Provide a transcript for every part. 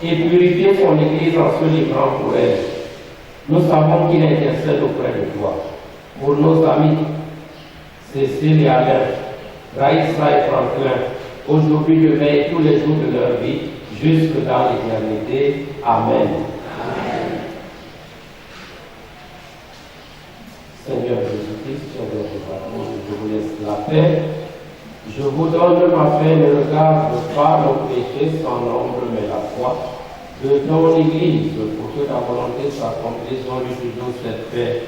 et purifier son Église en se livrant pour elle. Nous savons qu'il intercède auprès de toi. Pour nos amis, Cécile et Alain, Raïssa et Franklin, aujourd'hui, demain et tous les jours de leur vie, jusque dans l'éternité. Amen. Seigneur Jésus-Christ, Seigneur de pardon, je vous laisse la paix. Je vous donne ma paix, ne regarde pas nos péchés sans nombre, mais la foi de ton Église, pour que ta volonté s'accomplisse. Donne-lui toujours cette paix.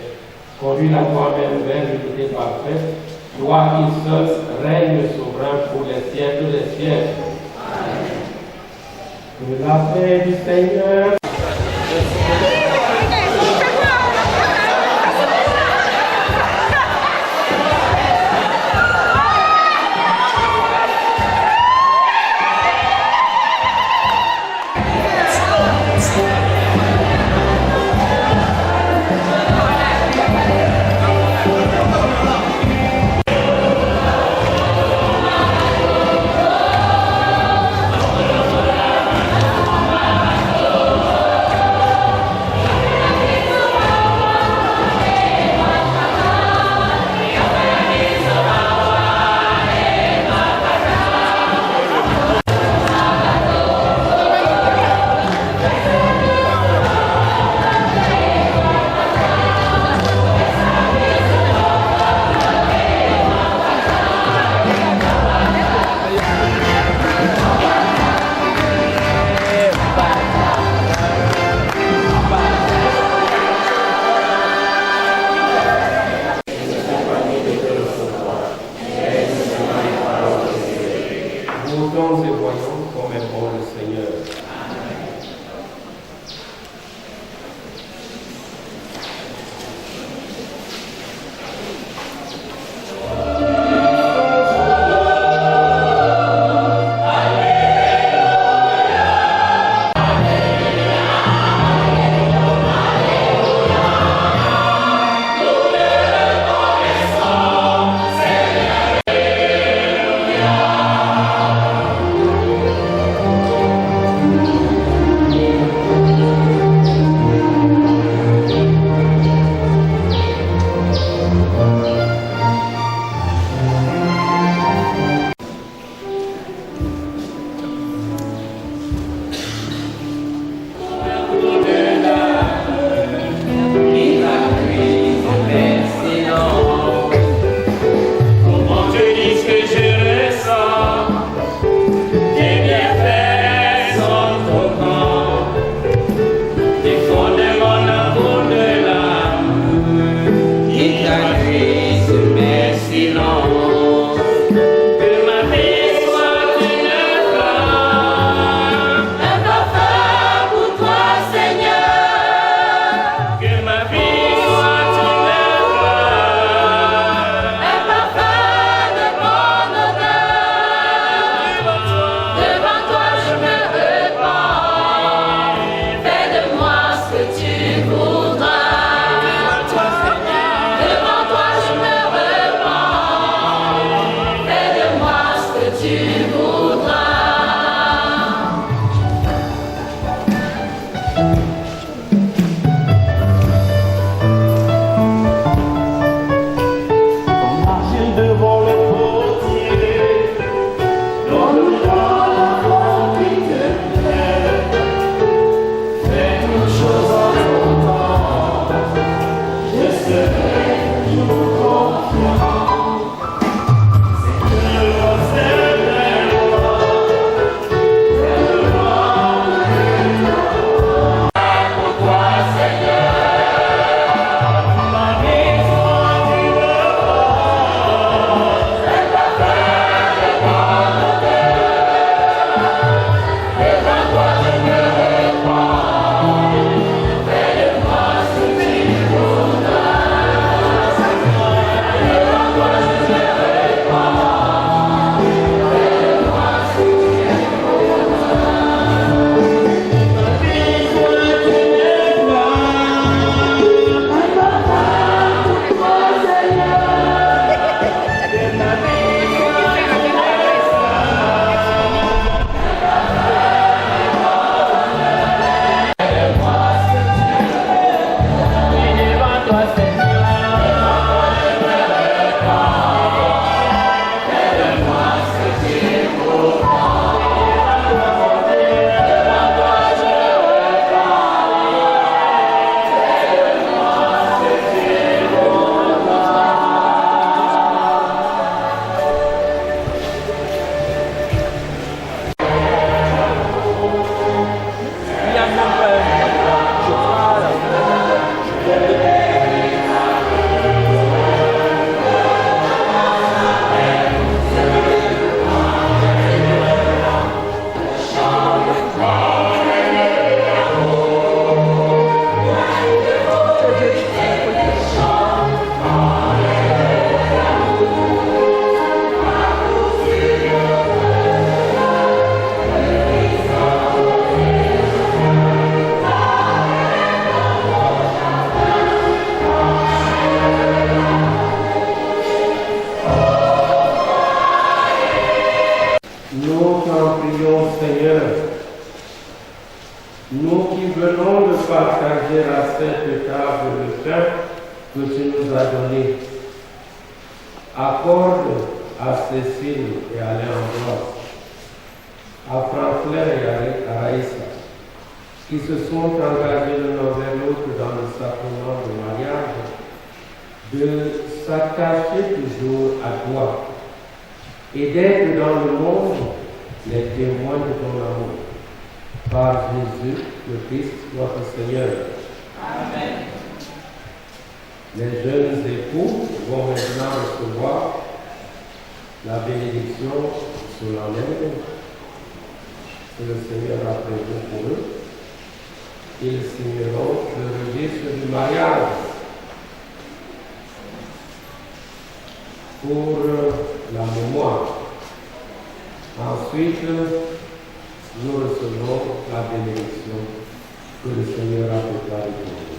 Conduis-la toi-même vers l'unité parfaite, toi qui seul règne souverain pour les siècles des siècles. Amen. Que la paix du Seigneur. Seigneur, nous qui venons de partager à cette table le pain que tu nous as donné, accorde à Cécile et à Léandros, à Franklin et à Raïssa, qui se sont engagés l'un vers l'autre dans le sacrement du mariage, de s'attacher toujours à toi et d'être dans le monde les témoins de ton amour. Par Jésus, le Christ, notre Seigneur. Amen. Les jeunes époux vont maintenant recevoir la bénédiction solennelle que le Seigneur a prévue pour eux. Ils signeront le registre du mariage. Pour la mémoire. Ensuite, nous recevons la bénédiction que le Seigneur a préparée pour nous.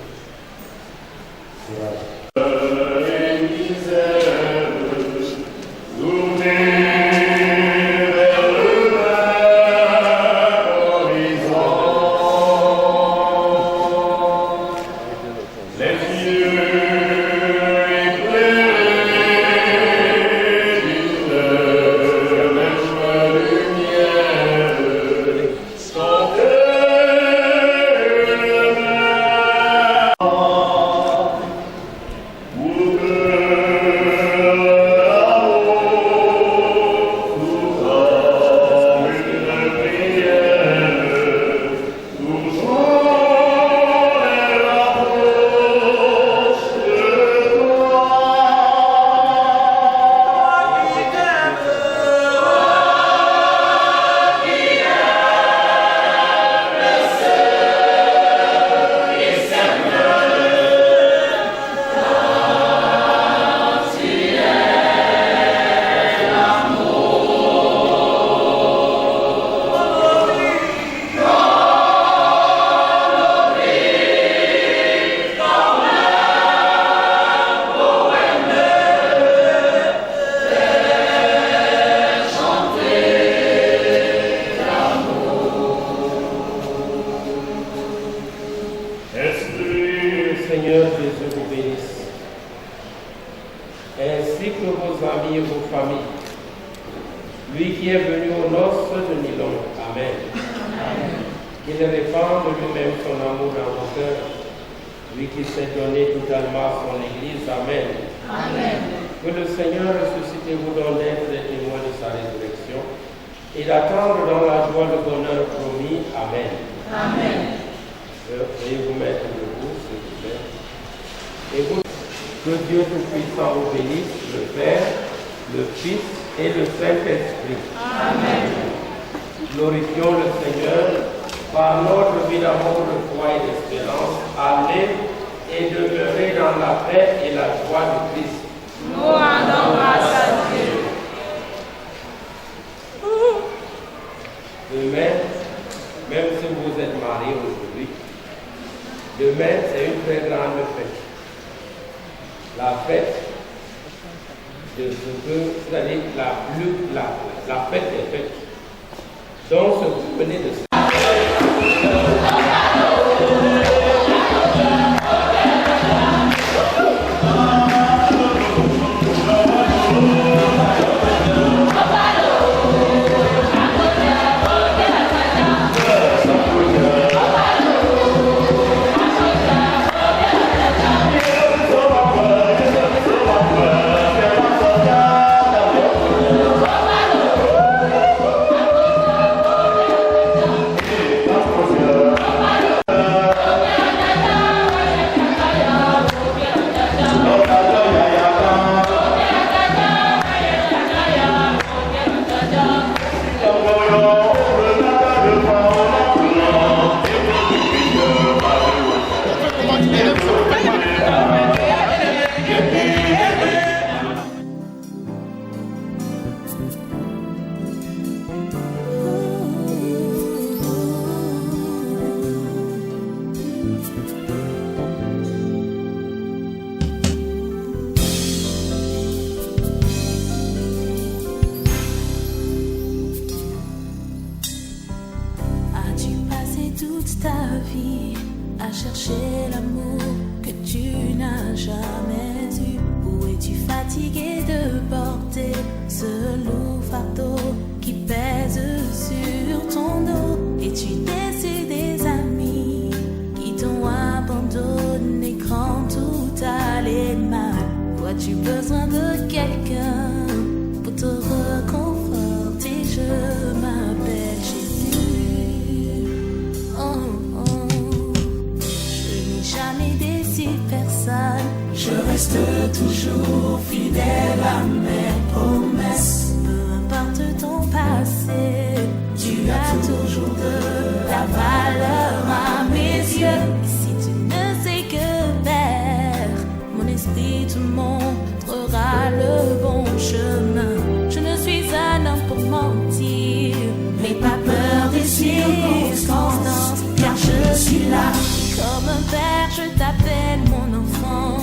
as-tu passé toute ta vie à chercher l'amour que tu n'as jamais eu? Ou es-tu fatigué de porter ce lourd fardeau qui pèse sur ton dos? Es-tu déçu des amis qui t'ont abandonné quand tout allait mal? Ou as-tu besoin de quelqu'un pour te réconforter? Je m'appelle Jésus. Oh, oh. Je n'ai jamais déçu personne. Je reste toujours fidèle à mes promesses. Peu importe ton passé, tu as toujours de la valeur à mes yeux. Et si tu ne sais que faire, mon esprit te montrera le bon chemin. Je ne suis un homme pour mentir, n'aie pas peur des circonstances, car je suis là. Comme un père, je t'appelle mon enfant.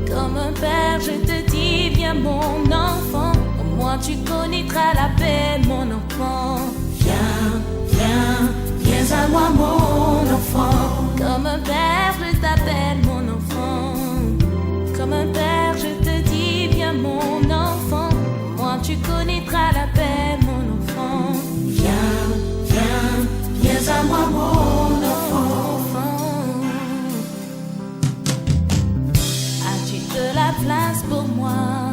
Comme un père, je te dis, viens mon enfant. Au moins tu connaîtras la paix, mon enfant. Viens, viens, viens à moi, mon enfant. Comme un père, je t'appelle mon enfant. Comme un père, je te dis, viens mon enfant. Au moins tu connaîtras la paix, mon enfant. Viens, viens, viens à moi, mon enfant. As-tu de la place pour moi?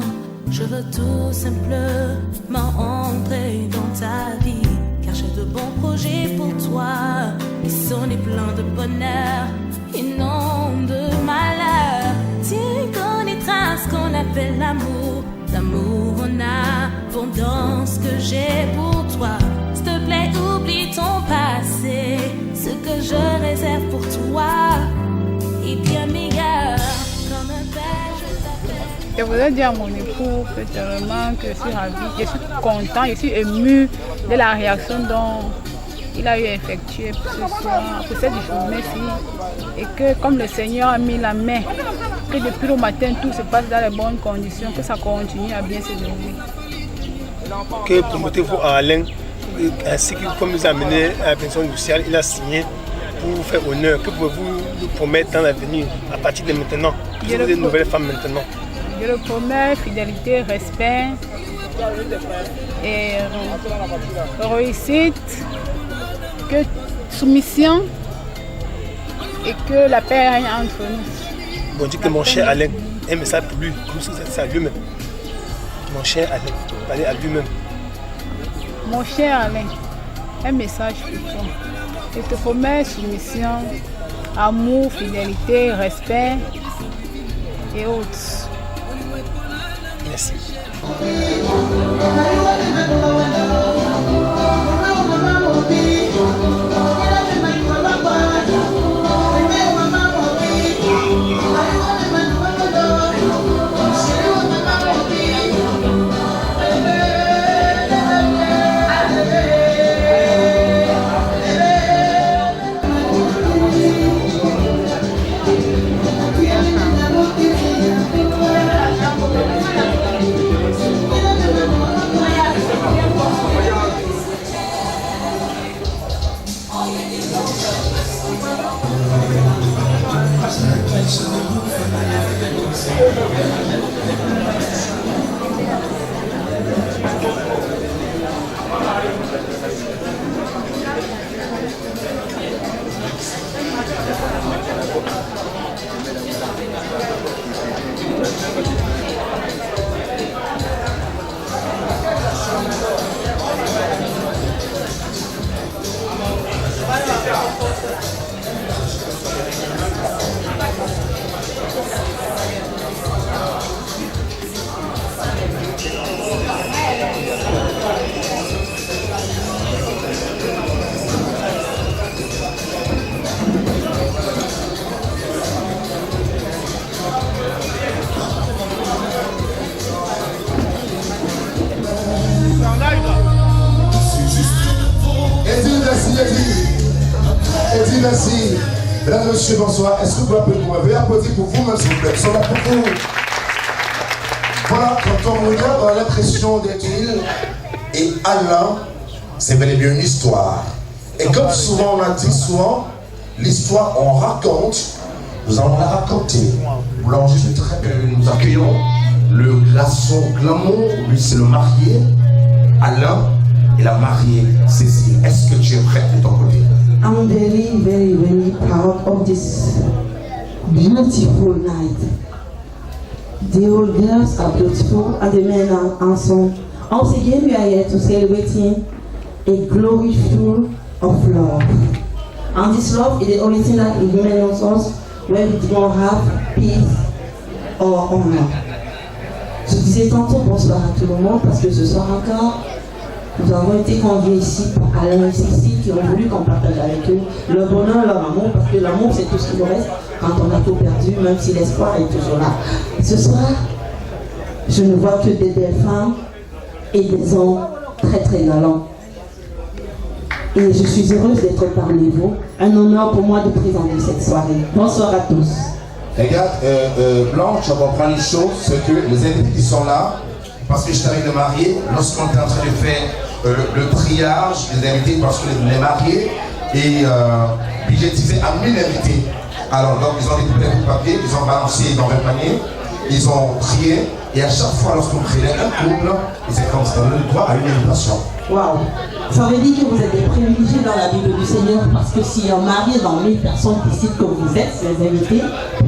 Je veux tout simplement entrer dans ta vie, car j'ai de bons projets pour toi, qui sont des plans de bonheur et non de malheur. Tu connaîtras ce qu'on appelle l'amour, l'amour en abondance que j'ai pour toi. S'il te plaît, oublie ton passé, ce que je réserve pour toi est bien meilleur. Comme un père, je t'appelle. Je voudrais dire à mon époux que tellement que je suis ravie, je suis content, je suis émue de la réaction dont il a eu effectué pour ce soir, pour cette journée-ci. Et que comme le Seigneur a mis la main, que depuis le matin tout se passe dans les bonnes conditions, que ça continue à bien se dérouler. Que promettez-vous à Alain, ainsi que comme nous a amené à la pension sociale, il a signé pour vous faire honneur. Que pouvez-vous nous promettre dans l'avenir, à partir de maintenant? Vous êtes une nouvelle femme maintenant. Je le promets, fidélité, respect et réussite, que soumission et que la paix règne entre nous. Bon, dis que mon cher Alain, un message pour lui, comme si c'est à lui-même. Mon cher Alain, parlez à lui-même. Mon cher Alain, un message pour toi. Je te promets soumission, amour, fidélité, respect et autres. Merci. Merci. Mesdames et messieurs, bonsoir. Est-ce que vous pouvez pour veuillez applaudir pour vous-même, s'il vous plaît. Ils sont là pour vous. Voilà, quand on regarde, on a l'impression d'être une île. Et Alain, c'est bel et bien une histoire. Et comme souvent on a dit souvent, l'histoire on raconte, nous allons la raconter. Blanche, je suis très bien, nous accueillons le garçon Glamour, lui c'est le marié, Alain, et la mariée Cécile. Est-ce que tu es prête de ton côté? I'm very, very, very proud of this beautiful night. The old girls are beautiful and the men are handsome. Once again, we are here to celebrating a glory full of love. And this love is the only thing that remains us when we do not have peace or honor. Je disais tantôt bonsoir à tout le monde parce que ce soir encore, nous avons été conviés ici par Alain et Cécile qui ont voulu qu'on partage avec eux leur bonheur, leur amour, parce que l'amour c'est tout ce qui nous reste quand on a tout perdu, même si l'espoir est toujours là. Ce soir, je ne vois que des belles femmes et des hommes très très galants. Et je suis heureuse d'être parmi vous. Un honneur pour moi de présenter cette soirée. Bonsoir à tous. Regarde, Blanche, tu vas comprendre une chose, c'est que les invités qui sont là, parce que je t'arrive de marier, lorsqu'on est en train de faire le triage des invités, parce que les mariés et budgétisés à 1000 invités. Alors, donc, ils ont récupéré le papier, ils ont balancé dans le panier, ils ont trié, et à chaque fois, lorsqu'on crée un couple, ils se considèrent le droit à une invitation. Waouh! Ça veut dire que vous êtes des privilégiés dans la Bible du Seigneur, parce que si un marié dans 1000 personnes décide que vous êtes ces invités,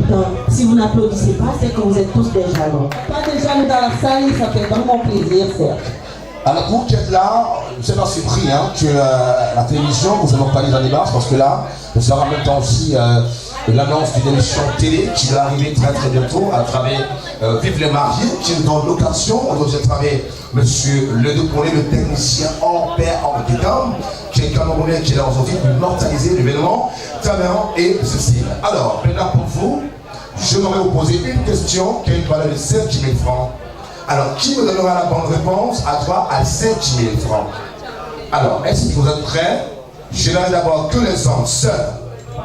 donc, si vous n'applaudissez pas, c'est que vous êtes tous des jaloux. Pas des jaloux dans la salle, ça fait vraiment plaisir, Serge. Alors, pour qui êtes là, je suis pas surpris que la télévision, nous allons pas les années parce que là, nous serons en même temps aussi l'annonce d'une émission télé qui va arriver très très bientôt à travers Vive les mariés, qui est dans l'occasion. Aujourd'hui, à travers monsieur Le Depolé, le technicien hors pair, hors d'état, qui est camerounais, qui est là aujourd'hui pour immortaliser l'événement, Tamerlan et Cécile. Alors, maintenant pour vous, je vais vous poser une question qui a une valeur de 5 000 francs. Alors, qui me donnera la bonne réponse à toi à 5 000 francs? Alors, est-ce que vous êtes prêts? Je n'ai d'abord que les hommes seuls,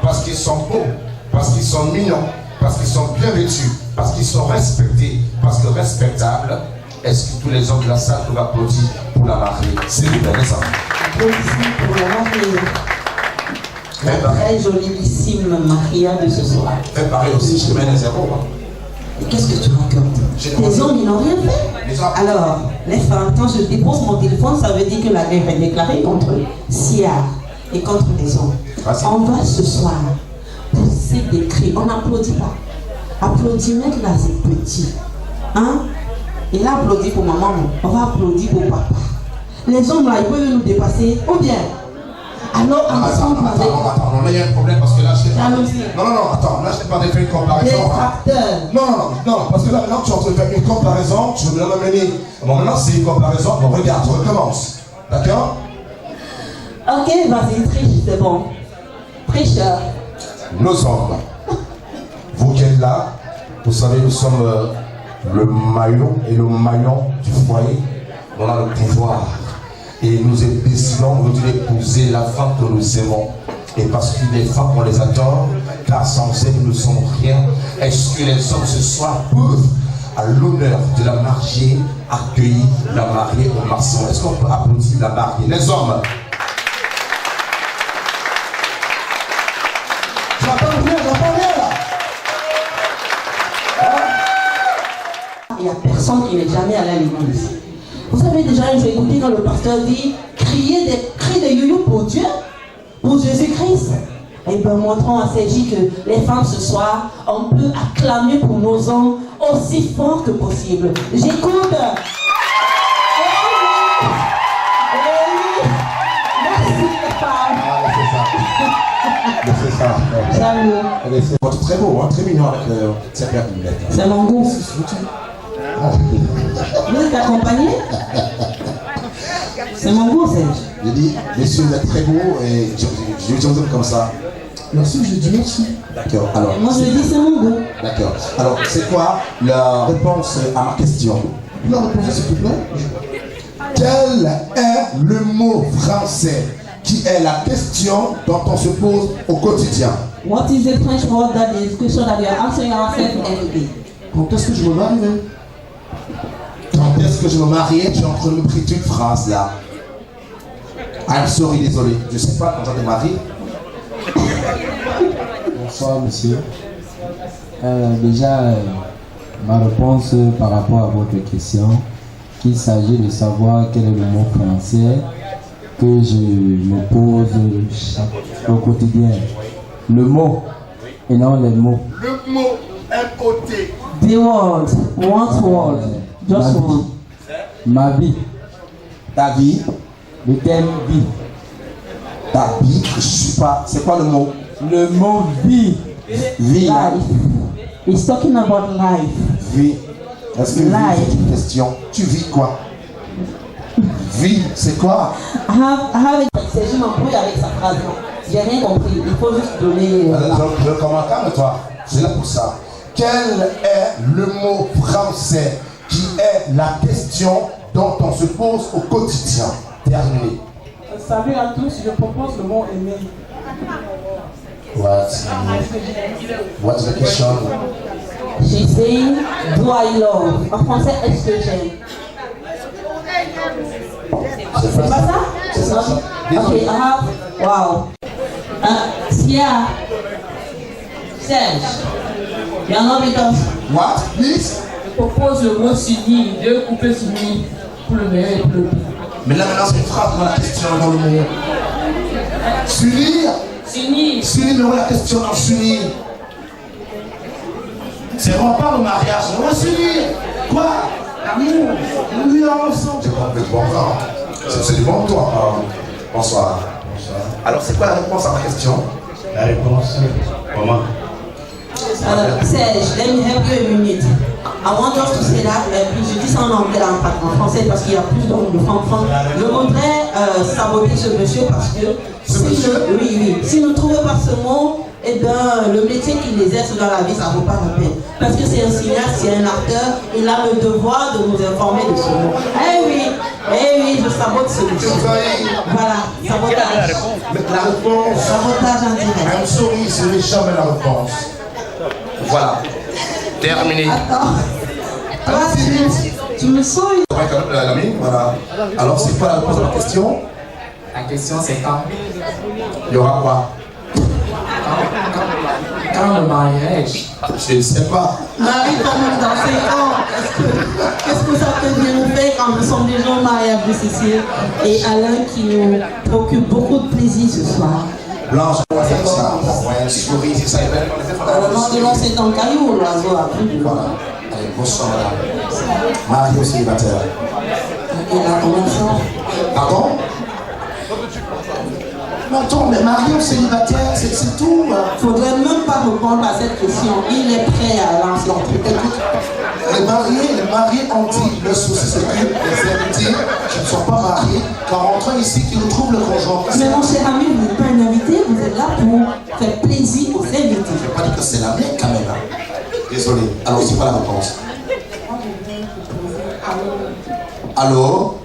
parce qu'ils sont beaux, parce qu'ils sont mignons, parce qu'ils sont bien vêtus, parce qu'ils sont respectés, parce que respectables. Est-ce que tous les hommes de la salle peuvent applaudir pour la mariée? S'il vous plaît, les hommes. Applaudissements pour la mariée. La très jolissime Maria de ce soir. Fais pareil aussi, je te mets les zéros. Et qu'est-ce que tu racontes? Les hommes, ils n'ont rien fait. Alors, les femmes, quand je dépose mon téléphone, ça veut dire que la guerre est déclarée contre Sia et contre les hommes. On va ce soir pousser des cris. On n'applaudit pas. Applaudimètre là, c'est petit. Hein? Il a applaudi pour maman, on va applaudir pour papa. Les hommes là, ils peuvent nous dépasser, ou bien. Alors, ensemble avec. Attends, là il y a un problème parce que là je t'ai pas. Non, attends, là je t'ai pas fait une comparaison. Non, parce que là maintenant tu es en train de faire une comparaison, tu veux m'amener. Bon, maintenant c'est une comparaison, bon, regarde, tu recommences. D'accord? Ok, vas-y, triche, c'est bon. Tricheur. Nos hommes, vous qui êtes là, vous savez, nous sommes le maillon et le maillon du foyer. On a le pouvoir. Et nous décidons aujourd'hui d'épouser la femme que nous aimons. Et parce que les femmes, on les adore, car sans elles, nous ne sommes rien. Est-ce que les hommes ce soir peuvent, à l'honneur de la mariée, accueillir la mariée au maçon? Est-ce qu'on peut applaudir la mariée? Les hommes. J'entends bien là. Il n'y a personne qui n'est jamais allé à l'église. Vous savez déjà, j'ai écouté quand le pasteur dit crier des cris de yo-yo pour Dieu, pour Jésus-Christ. Eh bien, montrons à Sergi que les femmes ce soir, on peut acclamer pour nos hommes aussi fort que possible. J'écoute. Merci les femmes. C'est ça. Salut. C'est très beau, très mignon avec cette paire de lunettes. C'est mon goût. Vous êtes accompagné? C'est mon goût, Serge. Je dis, messieurs, vous êtes très beaux et je vous aime comme ça. Merci, je dis merci. D'accord, alors. Moi, je dis, c'est mon goût. D'accord. Alors, c'est quoi la réponse à ma question? La réponse, s'il te plaît. Quel est le mot français qui est la question dont on se pose au quotidien? What is the French word that is question that you are answering yourself every day? Quand est-ce que je me marie? Quand est-ce que je me marie? Tu es en train de me prêter une phrase là. I'm sorry, désolé. Je ne sais pas quand j'en ai marié. Bonsoir, monsieur. Déjà, ma réponse par rapport à votre question, qu'il s'agit de savoir quel est le mot français que je me pose au quotidien. Le mot et non les mots. Le mot, un côté. The word, one word, just one. Ma vie. Ta vie. Le thème vie. Ta vie, je suis pas. C'est quoi le mot? Le mot vie. Vie. Life. He's talking about life. Vie. Est-ce que vie, Life. c'est une question? Tu vis quoi? Vie, c'est quoi? Je m'embrouille avec sa phrase. J'ai rien compris. Il faut juste donner. Je commence, calme-toi. C'est là pour ça. Quel est le mot français qui est la question dont on se pose au quotidien? Terminé. Salut à tous, je propose le mot aimer. What's the question? She's saying, do I love? En français, est-ce que j'aime? C'est pas ça? C'est ça. Ok, wow. Sia, Serge, you're not with us. What? Please? Je propose le mot s'unir, deux couples s'unir pour le meilleur et pour le pire. Mais là maintenant c'est une phrase dans la question dans le mot. S'unir? S'unir. S'unir, mais où est la question dans s'unir? C'est vraiment pas le mariage, on va s'unir. Quoi? L'amour. Unir ensemble. C'est complètement grave. C'est du bon toi. Bonsoir. Alors c'est quoi la réponse à ma question? La réponse, comment? Serge, let me help you a minute. I want us to say that, puis je dis ça en anglais, en français, parce qu'il y a plus de francophones. Je voudrais saboter ce monsieur parce que si nous ne trouvons pas ce mot, eh bien, le métier qu'il exerce dans la vie, ça ne vaut pas la peine. Parce que c'est un cinéaste, c'est un acteur, il a le devoir de nous informer de ce mot. Eh oui, je sabote ce monsieur. Voilà, sabotage. La réponse. Sabotage en direct. I'm sorry, ce n'est jamais la réponse. Voilà. Terminé. Attends. Tu me sens. Voilà. Alors, c'est quoi la réponse à la question? La question c'est quand? Il y aura quoi? Quand le mariage? Je ne sais pas. Marie, quand dans 5 ans, qu'est-ce que ça peut bien nous faire quand nous sommes des gens mariés à Cécile et Alain qui nous procure beaucoup de plaisir ce soir? Blanche, ouais, souris, c'est ça. Alors, c'est dans le caillou, l'oiseau a pris. Voilà. Allez, bonsoir, madame. Marie au célibataire. Et la convention. Pardon? Mais attends, mais Marie au célibataire, c'est tout. Il ne faudrait même pas répondre à cette question. Il est prêt à lancer. Les mariés ont dit, le souci c'est que les invités qui ne sont pas mariés, qu'en rentrant ici, qu'ils retrouvent le conjoint. Mais mon cher ami, vous n'êtes pas un invité, vous êtes là pour faire plaisir aux invités. Je ne vais pas dire que c'est la mienne quand même. Désolé. Alors, c'est pas la réponse. Allô?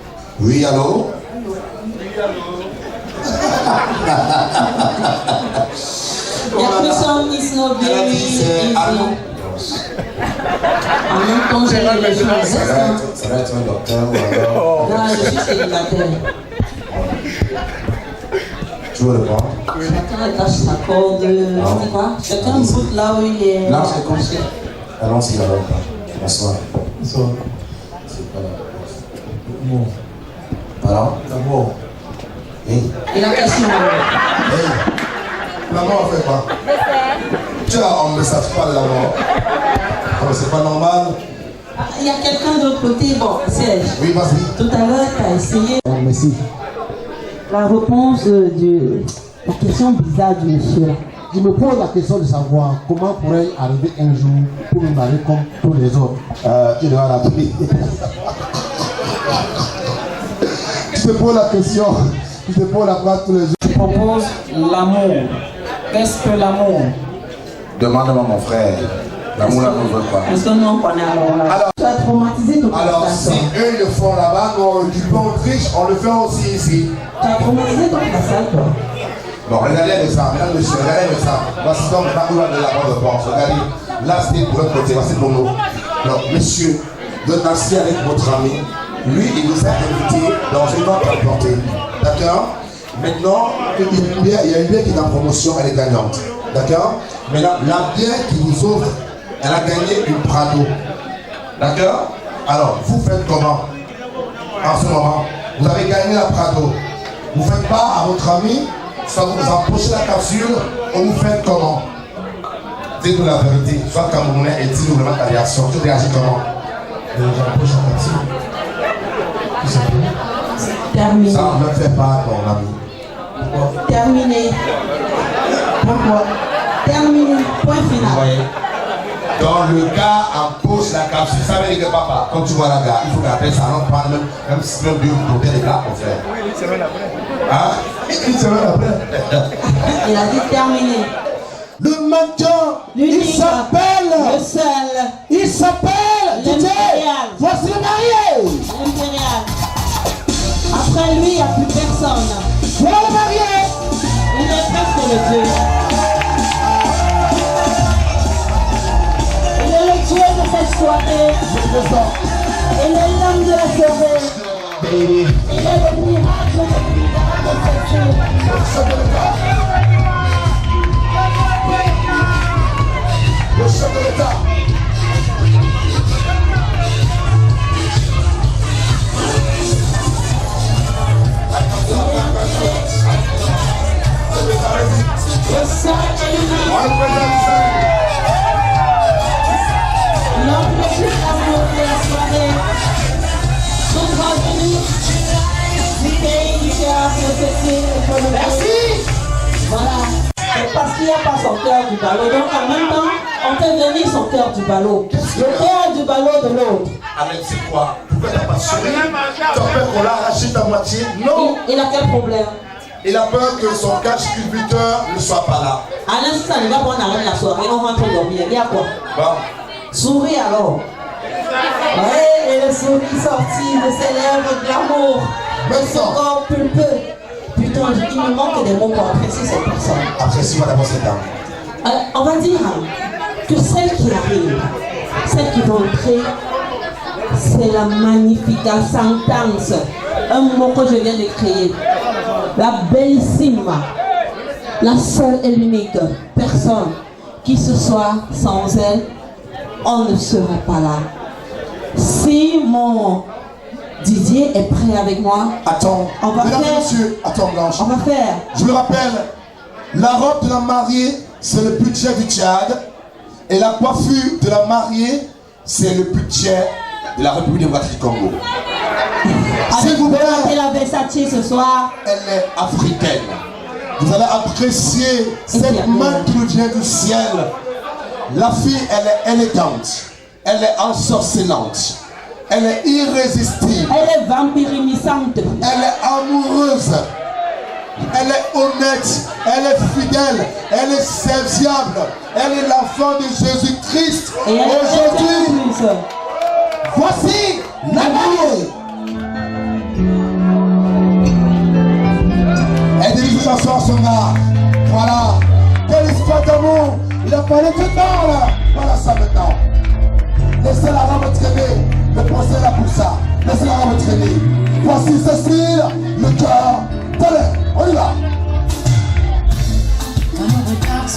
Oui, allô? Il y a personne qui se nomme bien. En même temps, j'ai les gens. Ça va être un docteur ou alors. Non, je suis célibataire. Tu veux répondre? Chacun attache sa corde. Tu vois? Chacun bout là où il est. Là, c'est compris. Allons-y alors. Bonsoir. Bonsoir. C'est pas la réponse. Pardon? L'amour. Hey. Et la question. Hey. L'amour fait quoi? Tu vois, on ne me sache pas de l'amour. C'est pas normal. Il y a quelqu'un de l'autre côté. Bon, Serge. Oui, vas-y. Tout à l'heure, tu as essayé. Merci. La réponse de la question bizarre du monsieur là. Je me pose la question de savoir comment pourrais-je arriver un jour pour me marier comme tous les autres. Tu devras l'appeler. Je te pose la question. Je te pose la phrase tous les jours. Je propose l'amour. Qu'est-ce que l'amour? Demande-moi mon frère. L'amour là ne veut pas. Parce que nous on connaît alors. Tu as traumatisé ton Alors, si eux le font là-bas, nous du peu Autriche, on le fait aussi ici. Tu as traumatisé ton passage, toi. Bon, regardez ça, mesdames, messieurs, regardez ça. Voici donc maintenant où on a de la bonne réponse. Regardez, là c'était pour l'autre côté, voici pour nous. Donc, monsieur, vous êtes assis avec votre ami. Lui, il nous a invités dans une autre portée. D'accord? Maintenant, il y a une bière qui est en promotion, elle est gagnante. D'accord? Maintenant, la bière qui vous offre, elle a gagné une Prado. D'accord? Alors, vous faites comment? En ce moment, vous avez gagné la Prado. Vous faites pas à votre ami, soit vous empochez la capsule, ou vous faites comment? Dites-nous la vérité, soit Camerounais et dites-nous vraiment ta réaction. Tu réagis comment? J'empoche la capsule. Tout simplement. Terminé. Ça ne fait pas ton ami. Pourquoi? Terminé. Pourquoi? Terminé. Point Vous final. voyez? Dans le gars empoche la capsule, ça veut dire que papa, quand tu vois la gars, il faut qu'après ça rentre pas même si même Dieu vous donne les gars pour faire. Oui, une semaine après. Hein? Une semaine après. Il a dit terminé. Le mannequin, il L'unique, s'appelle, le seul, il s'appelle, l'impérial. voici le marié. L'impérial. Après lui, il n'y a plus personne. Voilà le marié. Il est presque le Dieu. Il est le Dieu de cette soirée. Il est l'homme de la soirée. Il est le miracle de cette jour. Le chef de l'État. Le seul et l'unique. L'homme le plus amoureux de la soirée. Nous sommes venus du pays du cœur de cette Merci. Voilà. C'est parce qu'il n'y a pas son cœur du ballot. Donc en même temps, on fait venir son cœur du ballot. Le cœur du ballot de l'autre. Avec c'est quoi? Pourquoi t'as pas souri? T'as peur qu'on l'arrache ta moitié? Non. Il a quel problème? Il a peur que son cache-culbuteur ne soit pas là. À l'instant, il va prendre la soirée, on rentre dormir. Il y a quoi? Bon. Souris alors. Ouais, et le sourire sorti de ses lèvres de l'amour. De son corps pulpeux. Putain, il me manque des mots pour apprécier cette personne. Apprécie-moi d'abord cette dame. On va dire que celle qui arrive, celle qui va entrer, c'est la magnifique sentence. Un mot que je viens de créer. La bellissime, la seule et l'unique personne qui ce soit sans elle, on ne sera pas là. Si mon Didier est prêt avec moi, attends, on va mesdames faire. et messieurs, attends Blanche. On va faire. Je me rappelle, la robe de la mariée, c'est le budget du Tchad. Et la coiffure de la mariée, c'est le budget de la République démocratique du Congo. Avec vous portez la Versace ce soir. Elle est africaine. Vous allez apprécier cette main qui nous vient du ciel. La fille, elle est élégante. Elle est ensorcelante. Elle est irrésistible. Elle est vampirimissante. Elle est amoureuse. Elle est honnête. Elle est fidèle. Elle est serviable. Elle est l'enfant de Jésus-Christ. Aujourd'hui, voici la mariée. Elle dirige s'asseoir son art. Voilà. Quelle histoire d'amour. Il a parlé tout le temps là. Voilà ça maintenant. Laissez la robe traîner. Ne pensez la pour ça. Laissez la robe traîner. Voici Cécile, le cœur. Allez, on y va.